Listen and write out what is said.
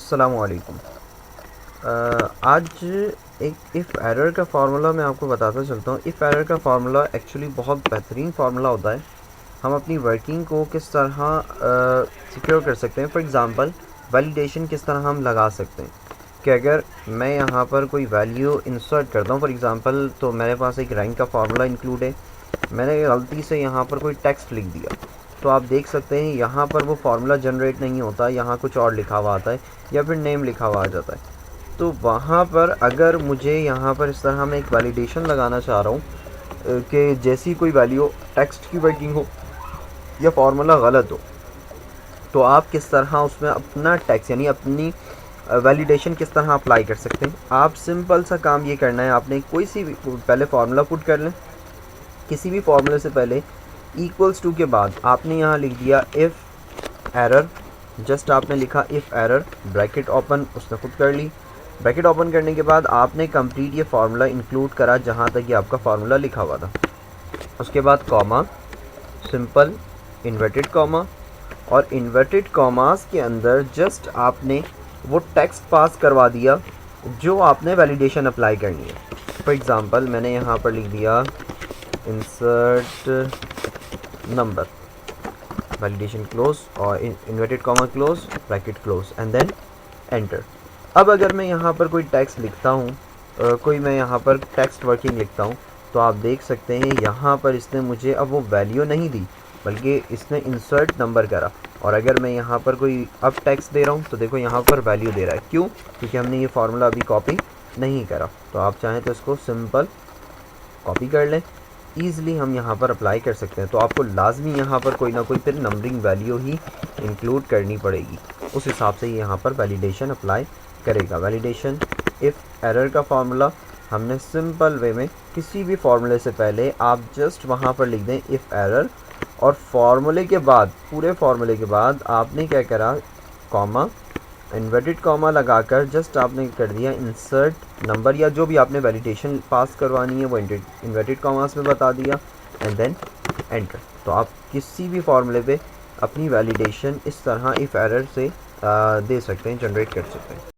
अस्सलामुअलैकुम। आज एक इफ़ एरर का फार्मूला मैं आपको बताता चलता हूँ। इफ़ एरर का फार्मूला एक्चुअली बहुत बेहतरीन फार्मूला होता है। हम अपनी वर्किंग को किस तरह सिक्योर कर सकते हैं। फॉर एग्ज़ाम्पल वैलिडेशन किस तरह हम लगा सकते हैं कि अगर मैं यहाँ पर कोई वैल्यू इंसर्ट करता हूँ, फॉर एग्ज़ाम्पल तो मेरे पास एक रैंक का फार्मूला इंक्लूड है। मैंने गलती से यहाँ पर कोई टेक्स्ट लिख दिया, तो आप देख सकते हैं यहाँ पर वो फार्मूला जनरेट नहीं होता, यहाँ कुछ और लिखा हुआ आता है या फिर नेम लिखा हुआ आ जाता है। तो वहाँ पर अगर मुझे यहाँ पर इस तरह मैं एक वैलिडेशन लगाना चाह रहा हूँ कि जैसी कोई वैल्यू टेक्स्ट की वर्किंग हो या फार्मूला गलत हो, तो आप किस तरह उसमें अपना टेक्स्ट यानी अपनी वैलिडेशन किस तरह अप्लाई कर सकते हैं। आप सिंपल सा काम ये करना है, आपने कोई सी भी पहले फार्मूला पुट कर लें। किसी भी फार्मूले से पहले इक्वल्स टू के बाद आपने यहाँ लिख दिया इफ़ एरर। जस्ट आपने लिखा इफ़ एरर, ब्रैकेट ओपन, उसने खुद कर ली। ब्रैकेट ओपन करने के बाद आपने कंप्लीट ये फार्मूला इंक्लूड करा जहाँ तक ये आपका फार्मूला लिखा हुआ था। उसके बाद कॉमा, सिंपल इन्वर्टेड कॉमा, और इन्वर्टेड कॉमास के अंदर जस्ट आपने वो टेक्स्ट पास करवा दिया जो आपने वैलिडेशन अप्लाई करनी है। फॉर एग्ज़ाम्पल मैंने यहाँ पर लिख दिया इंसर्ट नंबर, वैलिडेशन क्लोज और inverted comma close, bracket close and then enter. अब अगर मैं यहाँ पर कोई टेक्स्ट लिखता हूँ, कोई मैं यहाँ पर टेक्स्ट वर्किंग लिखता हूँ, तो आप देख सकते हैं यहाँ पर इसने मुझे अब वो वैल्यू नहीं दी बल्कि इसने इंसर्ट नंबर करा। और अगर मैं यहाँ पर कोई अब टेक्स्ट दे रहा हूँ तो देखो यहाँ पर वैल्यू दे रहा है। क्यों? क्योंकि हमने ये फार्मूला अभी कॉपी नहीं करा। तो आप चाहें तो इसको सिंपल कॉपी कर लें, ईज़िली हम यहाँ पर अप्लाई कर सकते हैं। तो आपको लाजमी यहाँ पर कोई ना कोई फिर नंबरिंग वैल्यू ही इंक्लूड करनी पड़ेगी, उस हिसाब से ये यहाँ पर वैलिडेशन अप्लाई करेगा। वैलिडेशन इफ़ एरर का फार्मूला हमने सिंपल वे में किसी भी फार्मूले से पहले आप जस्ट वहाँ पर लिख दें इफ़ एरर, और फार्मूले के बाद पूरे फार्मूले के बाद आपने क्या करा, कॉमा, इन्वर्टेड कॉमा लगाकर जस्ट आपने कर दिया इंसर्ट नंबर या जो भी आपने वैलिडेशन पास करवानी है वो इन्वर्टेड कॉमास में बता दिया एंड देन एंटर। तो आप किसी भी फार्मूले पे अपनी वैलिडेशन इस तरह इफ़ एरर से दे सकते हैं, जनरेट कर सकते हैं।